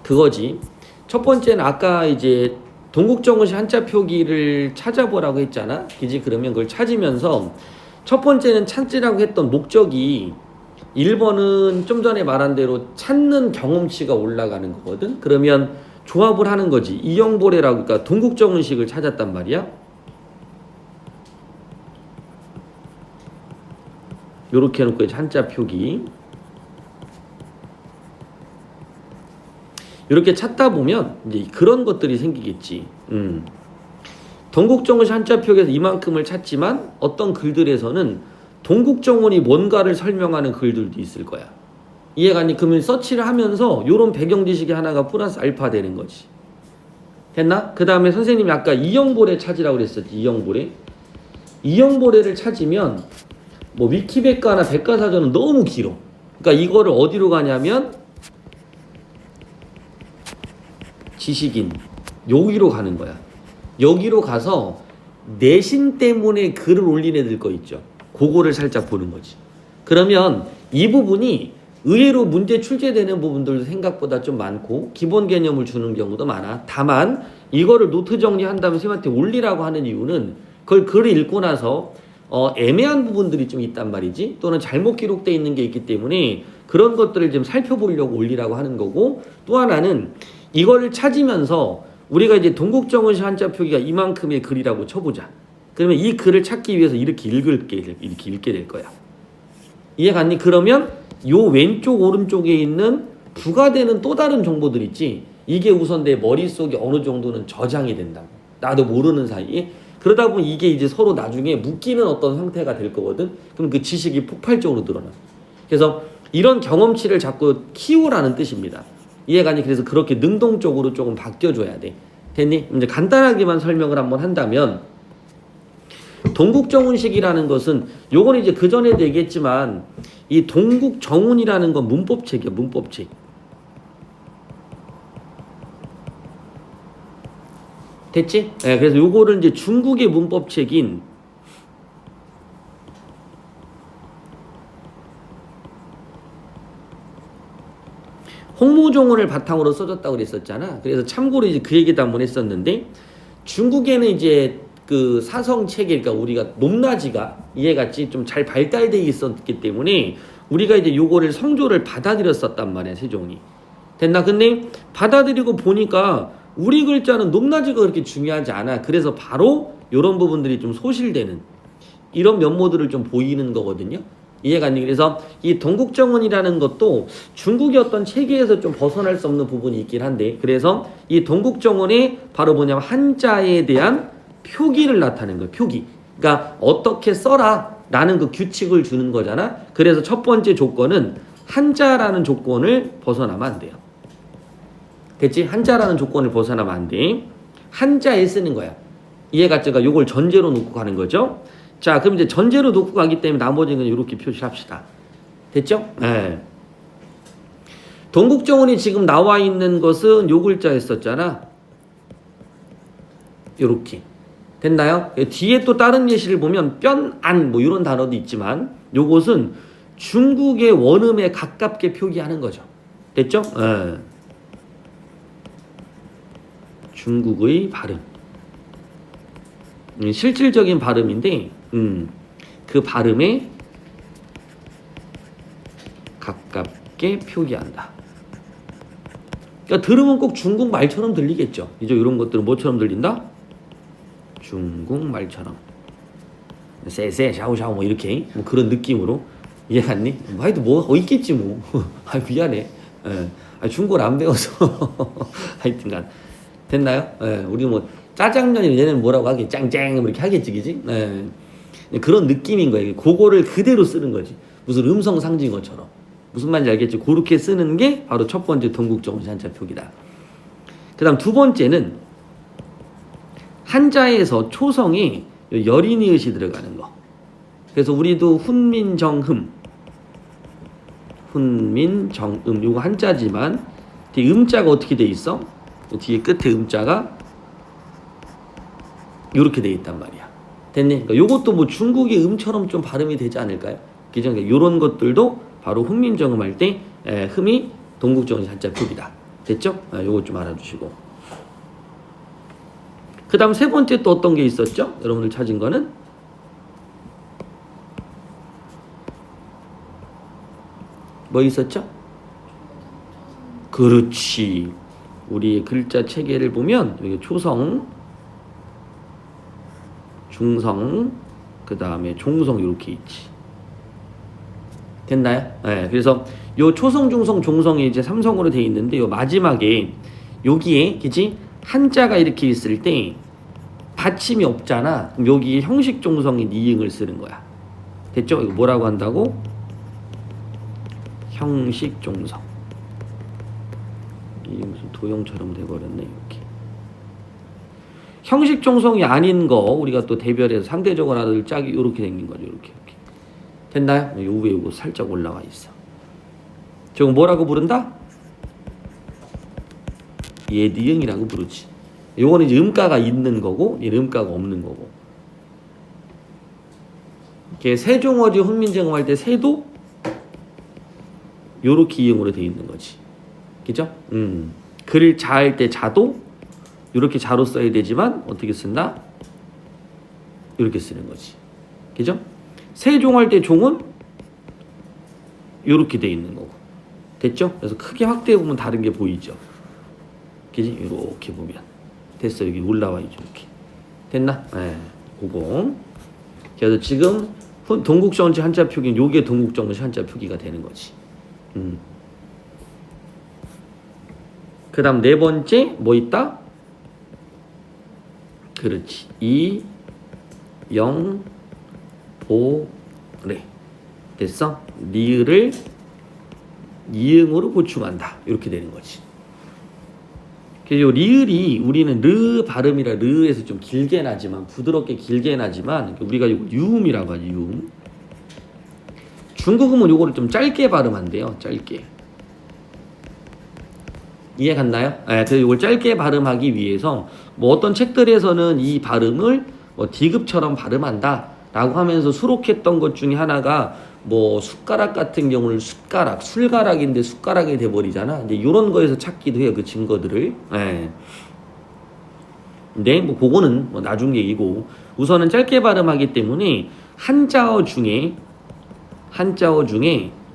그거지. 첫 번째는 아까 이제 동국정원시 한자 표기를 찾아보라고 했잖아. 그지? 그러면 그걸 찾으면서 첫 번째는 찾으라고 했던 목적이 1번은 좀 전에 말한 대로 찾는 경험치가 올라가는 거거든. 그러면 조합을 하는 거지. 이영보래라고, 그러니까 동국정원식을 찾았단 말이야. 요렇게 해놓고 한자 표기 이렇게 찾다 보면 이제 그런 것들이 생기겠지. 동국정원시 한자 표기에서 이만큼을 찾지만 어떤 글들에서는 동국정원이 뭔가를 설명하는 글들도 있을 거야. 이해가 안 돼? 그러면 서치를 하면서 요런 배경 지식이 하나가 플러스 알파 되는 거지. 됐나? 그 다음에 선생님이 아까 이영보래 찾으라고 그랬었지. 이영보래를 찾으면 뭐 위키백과나 백과사전은 너무 길어. 그러니까 이거를 어디로 가냐면 지식인 여기로 가는 거야. 여기로 가서 내신 때문에 글을 올린 애들 거 있죠. 그거를 살짝 보는 거지. 그러면 이 부분이 의외로 문제 출제되는 부분들도 생각보다 좀 많고 기본 개념을 주는 경우도 많아. 다만 이거를 노트 정리한 다음에 선생님한테 올리라고 하는 이유는 그걸 글을 읽고 나서 애매한 부분들이 좀 있단 말이지. 또는 잘못 기록되어 있는 게 있기 때문에 그런 것들을 좀 살펴보려고 올리라고 하는 거고, 또 하나는 이거를 찾으면서 우리가 이제 동국정원시 한자 표기가 이만큼의 글이라고 쳐보자. 그러면 이 글을 찾기 위해서 이렇게 읽게 될 거야. 이해갔니? 그러면 요 왼쪽 오른쪽에 있는 부가되는 또 다른 정보들 있지. 이게 우선 내 머릿속에 어느 정도는 저장이 된다고. 나도 모르는 사이에. 그러다 보면 이게 이제 서로 나중에 묶이는 어떤 형태가 될 거거든. 그럼 그 지식이 폭발적으로 늘어나. 그래서 이런 경험치를 자꾸 키우라는 뜻입니다. 이해가니? 그래서 그렇게 능동적으로 조금 바뀌어줘야 돼. 됐니? 이제 간단하게만 설명을 한번 한다면, 동국정운식이라는 것은 요건 이제 그 전에도 얘기했지만 이 동국정운이라는 건 문법책이야. 문법책. 됐지? 네, 그래서 요거를 이제 중국의 문법책인 홍무종을 바탕으로 써졌다고 그랬었잖아. 그래서 참고로 이제 그 얘기도 한번 했었는데, 중국에는 이제 그 사성 체계, 그러니까 우리가 높낮이가 이해같이 좀 잘 발달되어 있었기 때문에 우리가 이제 요거를 성조를 받아들였었단 말이야, 세종이. 됐나? 근데 받아들이고 보니까 우리 글자는 높낮이가 그렇게 중요하지 않아. 그래서 바로 이런 부분들이 좀 소실되는 이런 면모들을 좀 보이는 거거든요. 이해가 안 돼? 그래서 이 동국정원이라는 것도 중국의 어떤 체계에서 좀 벗어날 수 없는 부분이 있긴 한데, 그래서 이 동국정원이 바로 뭐냐면 한자에 대한 표기를 나타내는 거예요. 표기. 그러니까 어떻게 써라 라는 그 규칙을 주는 거잖아. 그래서 첫 번째 조건은 한자라는 조건을 벗어나면 안 돼요. 됐지? 한자라는 조건을 벗어나면 안 돼. 한자에 쓰는 거야. 이해갔죠? 그러니까 요걸 전제로 놓고 가는 거죠. 자, 그럼 이제 전제로 놓고 가기 때문에 나머지는 이렇게 표시합시다. 됐죠? 네. 동국정원이 지금 나와 있는 것은 요 글자에 썼잖아. 요렇게. 됐나요? 뒤에 또 다른 예시를 보면 뼈안 뭐 이런 단어도 있지만 요것은 중국의 원음에 가깝게 표기하는 거죠. 됐죠? 네. 중국의 발음. 실질적인 발음인데 그 발음에 가깝게 표기한다. 그러니까 들으면 꼭 중국 말처럼 들리겠죠. 이제 이런 것들은 뭐처럼 들린다? 중국 말처럼. 쎄쎄 샤오샤오 뭐 이렇게 뭐 그런 느낌으로. 이해갔니? 뭐 하여튼 뭐 있겠지 뭐. 아 미안해. 중국어를 안 배워서. 하여튼간 됐나요? 우리 뭐 짜장면이 얘네는 뭐라고 하겠지? 짱짱 이렇게 하겠지, 그지? 그런 느낌인 거예요. 그거를 그대로 쓰는 거지. 무슨 음성 상징어처럼. 무슨 말인지 알겠지? 그렇게 쓰는 게 바로 첫 번째 동국정원시 한자 표기다. 그 다음 두 번째는 한자에서 초성이 여린이읒이 들어가는 거. 그래서 우리도 훈민정음 요거 한자지만 뒤에 음자가 어떻게 돼 있어? 뒤에 끝에 음자가 요렇게 돼 있단 말이야. 됐니? 그러니까 요것도 뭐 중국의 음처럼 좀 발음이 되지 않을까요? 그러니까 요런 것들도 바로 훈민정음 할 때 흠이 동국정원시 한자 표기다. 됐죠? 요거 좀 알아두시고. 그 다음 세 번째 또 어떤 게 있었죠? 여러분들 찾은 거는? 뭐 있었죠? 그렇지. 우리 글자 체계를 보면 여기 초성, 중성, 그 다음에 종성 이렇게 있지. 됐나요? 네, 그래서 요 초성, 중성, 종성이 이제 삼성으로 돼 있는데 요 마지막에 여기에 그지 한자가 이렇게 있을 때 받침이 없잖아. 그럼 여기에 형식 종성인 이응을 쓰는 거야. 됐죠? 이거 뭐라고 한다고? 형식 종성. 이게 무슨 도형처럼 돼버렸네 이렇게. 형식 종성이 아닌 거 우리가 또 대별해서 상대적으로 하나 짝이 이렇게 생긴 거죠. 이렇게. 됐나요? 요 위에 요거 살짝 올라와 있어. 저거 뭐라고 부른다? 예니응이라고 부르지. 요거는 이제 음가가 있는 거고, 얘는 음가가 없는 거고. 이렇게 세종어지 훈민정음 할 때 세도 요렇게 이응으로 돼 있는 거지. 그죠? 글 자할 때 자도 요렇게 자로 써야 되지만 어떻게 쓴다? 요렇게 쓰는 거지. 그죠? 세종할 때 종은 요렇게 돼 있는 거고. 됐죠? 그래서 크게 확대해 보면 다른 게 보이죠. 그지? 요렇게 보면 됐어. 여기 올라와 있죠. 이렇게 됐나? 네, 그거. 그래서 지금 동국정시 한자 표기는 요게 동국정시 한자 표기가 되는 거지. 그 다음 네 번째 뭐 있다? 그렇지. 이, 영, 보, 레. 됐어? 리을을 이응으로 보충한다. 이렇게 되는 거지. 그래서 리을이 우리는 르 발음이라 르에서 좀 길게 나지만 부드럽게 길게 나지만 우리가 이거 유음이라고 하지. 유음. 중국음은 요거를 좀 짧게 발음한대요. 짧게. 이해 갔나요? 네, 그래서 이걸 짧게 발음하기 위해서 뭐 어떤 책들에서는 이 발음을 뭐 D급처럼 발음한다 라고 하면서 수록했던 것 중에 하나가 뭐 숟가락 같은 경우는 숟가락, 술가락인데 숟가락이 돼버리잖아. 이제 이런 거에서 찾기도 해요. 그 증거들을. 네. 근데 뭐 그거는 뭐 나중 얘기고 우선은 짧게 발음하기 때문에 한자어 중에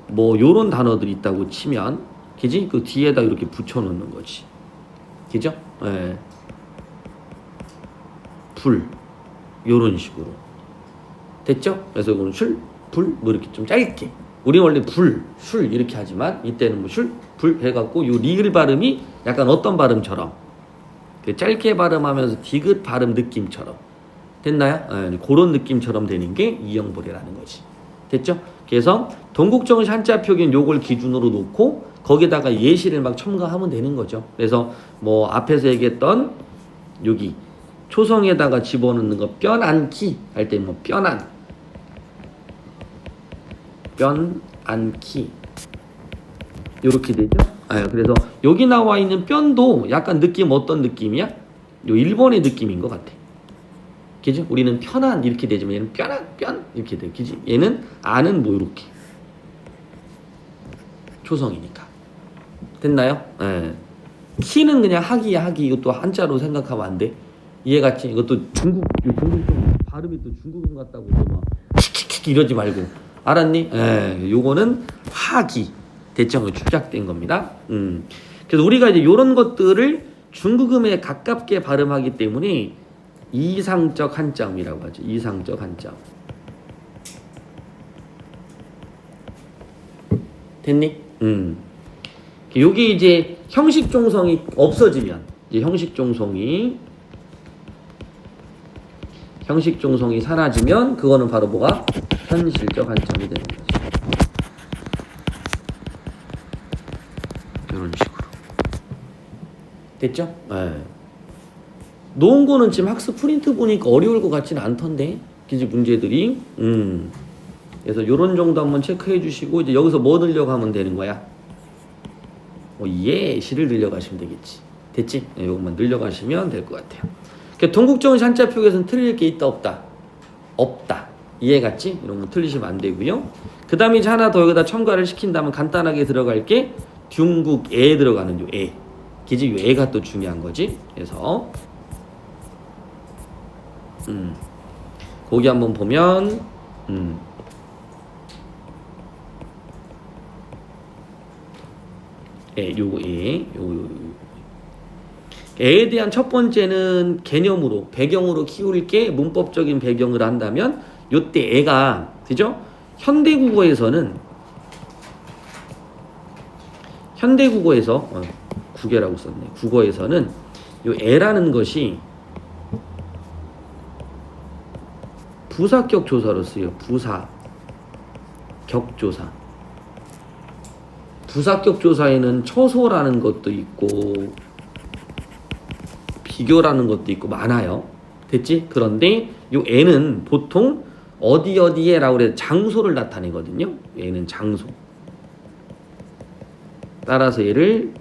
뭐 요런 단어들이 있다고 치면 그지? 그 뒤에다 이렇게 붙여놓는 거지. 그죠? 예. 불. 요런 식으로. 됐죠? 그래서 이거는 술, 불, 뭐 이렇게 좀 짧게. 우리 원래 불, 술 이렇게 하지만 이때는 뭐 술, 불 해갖고 요 리을 발음이 약간 어떤 발음처럼 그 짧게 발음하면서 디귿 발음 느낌처럼. 됐나요? 예. 그런 느낌처럼 되는 게 이영보레라는 거지. 됐죠? 그래서 동국정시 한자 표기는 요걸 기준으로 놓고 거기다가 예시를 막 첨가하면 되는 거죠. 그래서 뭐 앞에서 얘기했던 여기 초성에다가 집어넣는 거 뼈안기 할 때 뭐 뼈안기 요렇게 되죠. 그래서 여기 나와 있는 뼈도 약간 느낌 어떤 느낌이야? 요 일본의 느낌인 것 같아. 그죠? 우리는 편안 이렇게 되지만 얘는 뼈 이렇게 돼. 그지? 얘는 안은 뭐 이렇게 초성이니까. 됐나요? 예. 키는 그냥 하기야. 이것도 한자로 생각하면 안 돼. 이해갔지? 이것도 중국 발음이 또 중국음 같다고 막 킥킥킥 이러지 말고 알았니? 예. 요거는 하기. 대칭으로 축작된 겁니다. 그래서 우리가 이제 요런 것들을 중국음에 가깝게 발음하기 때문에 이상적 한자음이라고 하죠. 이상적 한자음. 됐니? 여기 이제 형식 종성이 없어지면 이제 형식 종성이 사라지면 그거는 바로 뭐가 현실적 한자음이 되는 거죠. 이런 식으로 됐죠? 네. 놓은 거는 지금 학습 프린트 보니까 어려울 것 같지는 않던데 그지 문제들이. 그래서 요런 정도 한번 체크해 주시고 이제 여기서 뭐 넣으려고 하면 되는 거야? 예시를 늘려가시면 되겠지. 됐지? 네, 요것만 늘려가시면 될 것 같아요. 동국정시 한자 표기에서는 틀릴 게 있다 없다? 없다. 이해갔지? 이런 거 틀리시면 안 되고요. 그 다음에 이제 하나 더 여기다 첨가를 시킨다면 간단하게 들어갈 게 중국에 들어가는 요 에. 그지? 요 애가 또 중요한 거지. 그래서 거기 한번 보면 애에 대한 첫 번째는 개념으로 배경으로 키울 게 문법적인 배경을 한다면 요때 애가 그죠? 현대국어에서 국어라고 썼네. 국어에서는 요 애라는 것이 부사격 조사로 쓰여. 부사격 조사. 부사격 조사에는 처소라는 것도 있고 비교라는 것도 있고 많아요. 됐지? 그런데 요 애는 보통 어디에라고 그래서 장소를 나타내거든요. 얘는 장소. 따라서 얘를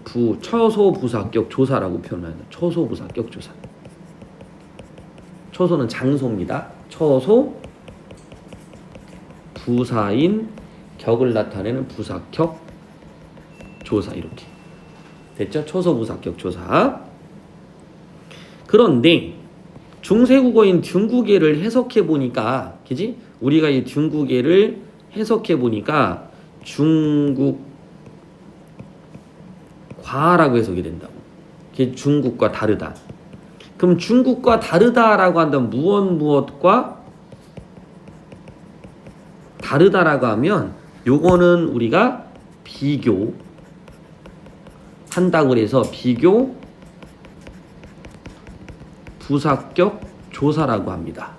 처소 부사격 조사라고 표현합니다. 처소 부사격 조사. 처소는 장소입니다. 처소 부사인 격을 나타내는 부사격 조사 이렇게 됐죠? 처소 부사격 조사. 그런데 중세국어인 둥구계를 해석해 보니까, 그지? 우리가 이 둥구계를 해석해 보니까 중국과라고 해석이 된다고. 그게 중국과 다르다. 그럼 중국과 다르다라고 한다면 무엇과 다르다라고 하면 요거는 우리가 비교 한다고 그래서 비교 부사격 조사라고 합니다.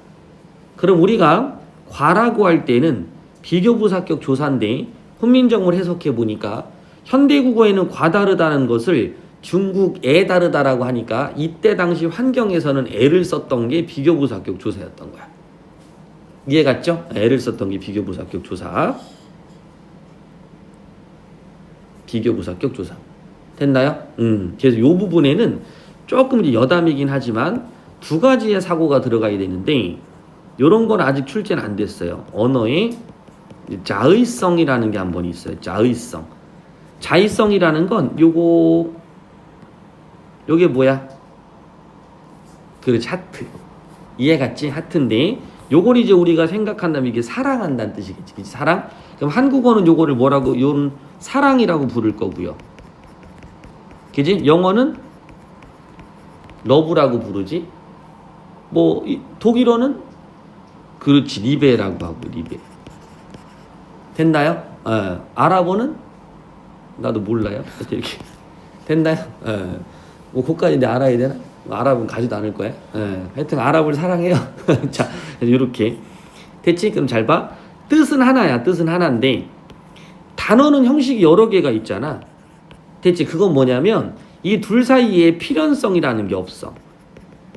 그럼 우리가 과라고 할 때는 비교 부사격 조사인데 훈민정음을 해석해 보니까 현대국어에는 과다르다는 것을 중국에 다르다라고 하니까 이때 당시 환경에서는 애를 썼던 게 비교 부사격 조사였던 거야. 이해 갔죠? 애를 썼던 게 비교 부사격 조사. 비교 부사격 조사. 됐나요? 그래서 요 부분에는 조금 이제 여담이긴 하지만 두 가지의 사고가 들어가야 되는데 요런 건 아직 출제는 안 됐어요. 언어의 자의성이라는 게 한 번 있어요. 자의성이라는 건 요게 뭐야? 그렇지, 하트. 이해 갔지? 하트인데 요걸 이제 우리가 생각한다면 이게 사랑한다는 뜻이겠지. 그치? 사랑? 그럼 한국어는 요거를 뭐라고? 요런 사랑이라고 부를 거고요. 그지? 영어는 러브라고 부르지. 뭐 독일어는 그렇지, 리베라고 하고. 리베. 됐나요? 아랍어는 나도 몰라요. 이렇게 됐나요? 뭐 그것까지 내가 알아야 되나? 아랍은 가지도 않을 거야. 하여튼 아랍을 사랑해요. 자, 이렇게 됐지? 그럼 잘 봐. 뜻은 하나야. 뜻은 하나인데 단어는 형식이 여러 개가 있잖아. 됐지? 그건 뭐냐면 이 둘 사이에 필연성이라는 게 없어.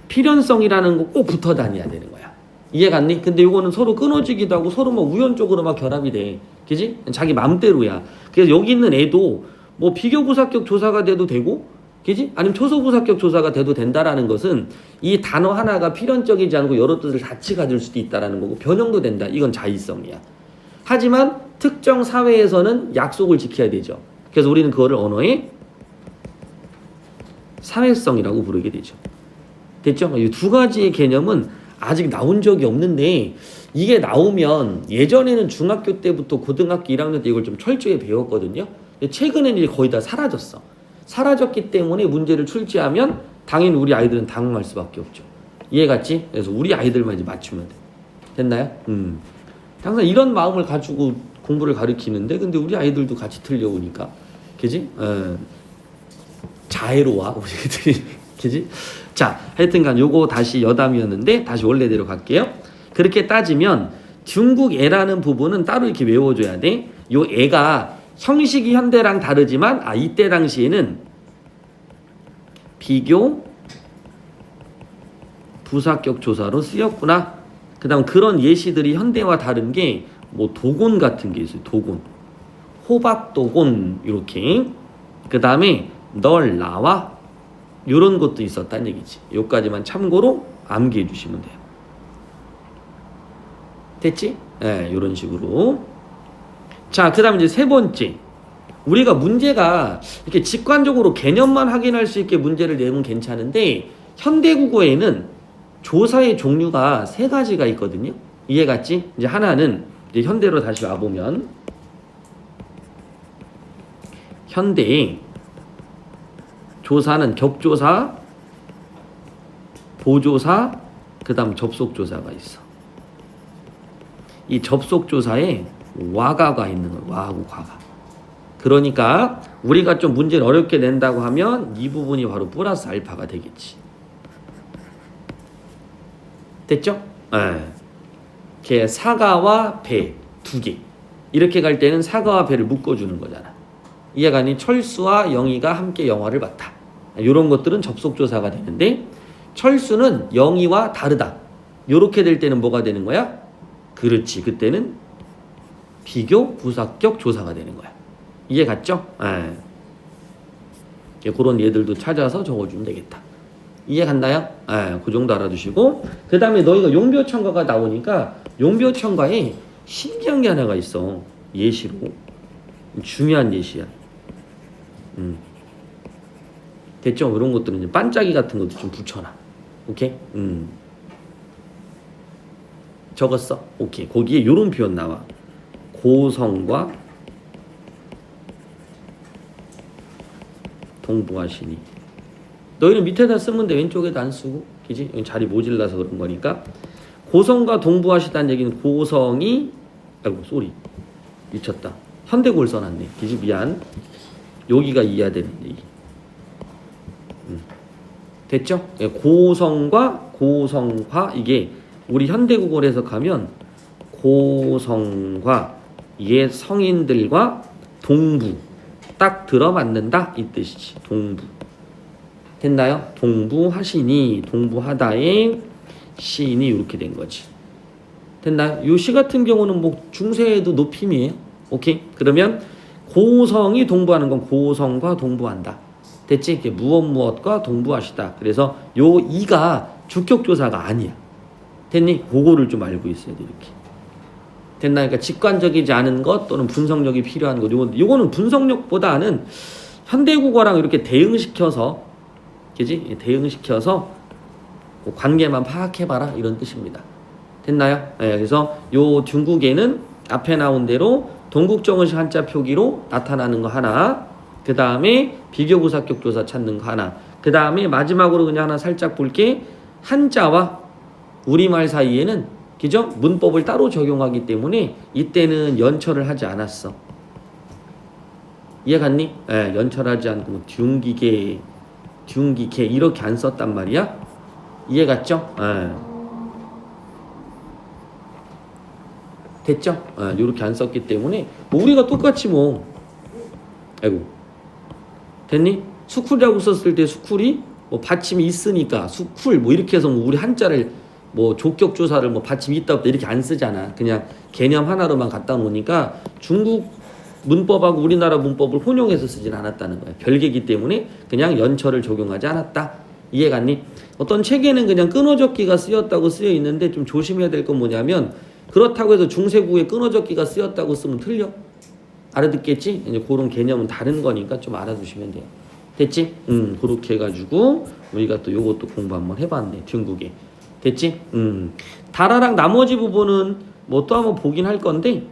필연성이라는 거 꼭 붙어 다녀야 되는 거야. 이해 갔니? 근데 이거는 서로 끊어지기도 하고 서로 막 우연적으로 막 결합이 돼. 그지? 자기 맘대로야. 그래서 여기 있는 애도 뭐 비교부사격 조사가 돼도 되고, 그지? 아니면 초소부사격 조사가 돼도 된다라는 것은 이 단어 하나가 필연적이지 않고 여러 뜻을 같이 가질 수도 있다라는 거고 변형도 된다. 이건 자의성이야. 하지만 특정 사회에서는 약속을 지켜야 되죠. 그래서 우리는 그거를 언어의 사회성이라고 부르게 되죠. 됐죠? 이 두 가지의 개념은 아직 나온 적이 없는데 이게 나오면 예전에는 중학교 때부터 고등학교 1학년 때 이걸 좀 철저히 배웠거든요. 근데 최근에는 이제 거의 다 사라졌어. 사라졌기 때문에 문제를 출제하면 당연히 우리 아이들은 당황할 수밖에 없죠. 이해 갔지? 그래서 우리 아이들만 이제 맞추면 돼. 됐나요? 항상 이런 마음을 가지고 공부를 가르치는데 근데 우리 아이들도 같이 틀려오니까 그지? 자애로와 우리 애들이 그지? 자, 하여튼간 요거 다시 여담이었는데 다시 원래대로 갈게요. 그렇게 따지면 중국 애라는 부분은 따로 이렇게 외워줘야 돼. 요 애가 형식이 현대랑 다르지만 이때 당시에는 비교 부사격 조사로 쓰였구나. 그 다음 그런 예시들이 현대와 다른 게 뭐 도곤 같은 게 있어요. 도곤, 호박도곤 이렇게. 그 다음에 널 나와 이런 것도 있었다는 얘기지. 요까지만 참고로 암기해 주시면 돼요. 됐지? 네, 이런 식으로. 자, 그 다음 이제 세 번째. 우리가 문제가 이렇게 직관적으로 개념만 확인할 수 있게 문제를 내면 괜찮은데 현대국어에는 조사의 종류가 세 가지가 있거든요. 이해갔지? 이제 하나는 이제 현대로 다시 와보면 현대의 조사는 격조사, 보조사, 그 다음 접속조사가 있어. 이 접속조사에 와가가 있는 거야. 와하고 과가. 그러니까 우리가 좀 문제를 어렵게 낸다고 하면 이 부분이 바로 플러스 알파가 되겠지. 됐죠? 네. 사가와 배 두 개. 이렇게 갈 때는 사가와 배를 묶어주는 거잖아. 이해가니? 철수와 영희가 함께 영화를 봤다. 이런 것들은 접속조사가 되는데 철수는 영희와 다르다. 이렇게 될 때는 뭐가 되는 거야? 그렇지. 그때는 비교 부사격 조사가 되는 거야. 이해 갔죠? 그런 예들도 찾아서 적어주면 되겠다. 이해 갔나요? 그 정도 알아두시고 그 다음에 너희가 용벼청가가 나오니까 용벼청가에 신기한 게 하나가 있어. 예시로. 중요한 예시야. 됐죠? 이런 것들은 이제 반짝이 같은 것도 좀 붙여놔. 오케이? 적었어? 오케이. 거기에 요런 표현 나와. 고성과 동부하시니. 너희는 밑에다 쓰면 돼. 왼쪽에도 안 쓰고. 그지? 자리 모질라서 그런 거니까. 고성과 동부하시다는 얘기는 고성이 아이고 쏘리 미쳤다. 현대고를 써놨네. 그지? 미안. 여기가 이해야 되는 얘기. 됐죠? 고성과 고성화 이게 우리 현대국어로 해석하면 고성과 옛 성인들과 동부 딱 들어맞는다 이 뜻이지. 동부. 됐나요? 동부하시니 동부하다의 시인이 이렇게 된 거지. 됐나요? 요 시 같은 경우는 뭐 중세에도 높임이에요. 오케이? 그러면 고성이 동부하는 건 고성과 동부한다. 됐지? 이게 무엇과 동부하시다. 그래서 요 이가 주격조사가 아니야. 됐니? 그거를 좀 알고 있어야 돼. 이렇게. 됐나? 그러니까 직관적이지 않은 것 또는 분석력이 필요한 것. 요거는 분석력보다는 현대국어랑 이렇게 대응시켜서, 그지? 대응시켜서 관계만 파악해봐라 이런 뜻입니다. 됐나요? 그래서 요 중국에는 앞에 나온 대로 동국정의식 한자 표기로 나타나는 거 하나, 그 다음에 비교부사격 조사 찾는 거 하나, 그 다음에 마지막으로 그냥 하나 살짝 볼게. 한자와 우리말 사이에는 그죠? 문법을 따로 적용하기 때문에 이때는 연철을 하지 않았어. 이해 갔니? 연철하지 않고 뭐 듀기개 이렇게 안 썼단 말이야. 이해 갔죠? 됐죠? 이렇게 안 썼기 때문에 뭐 우리가 똑같이 뭐 아이고 됐니? 수쿨이라고 썼을 때 수쿨이 뭐 받침이 있으니까 수쿨 뭐 이렇게 해서 뭐 우리 한자를 뭐 조격조사를 뭐 받침이 있다 없다 이렇게 안 쓰잖아. 그냥 개념 하나로만 갖다 놓으니까 중국 문법하고 우리나라 문법을 혼용해서 쓰진 않았다는 거야. 별개이기 때문에 그냥 연철을 적용하지 않았다. 이해 갔니? 어떤 책에는 그냥 끊어적기가 쓰였다고 쓰여 있는데 좀 조심해야 될 건 뭐냐면 그렇다고 해서 중세국에 끊어적기가 쓰였다고 쓰면 틀려. 알아듣겠지? 이제 그런 개념은 다른 거니까 좀 알아두시면 돼요. 됐지? 그렇게 해가지고 우리가 또 요것도 공부 한번 해봤네. 중국에. 됐지? 달아랑 나머지 부분은 뭐 또 한번 보긴 할 건데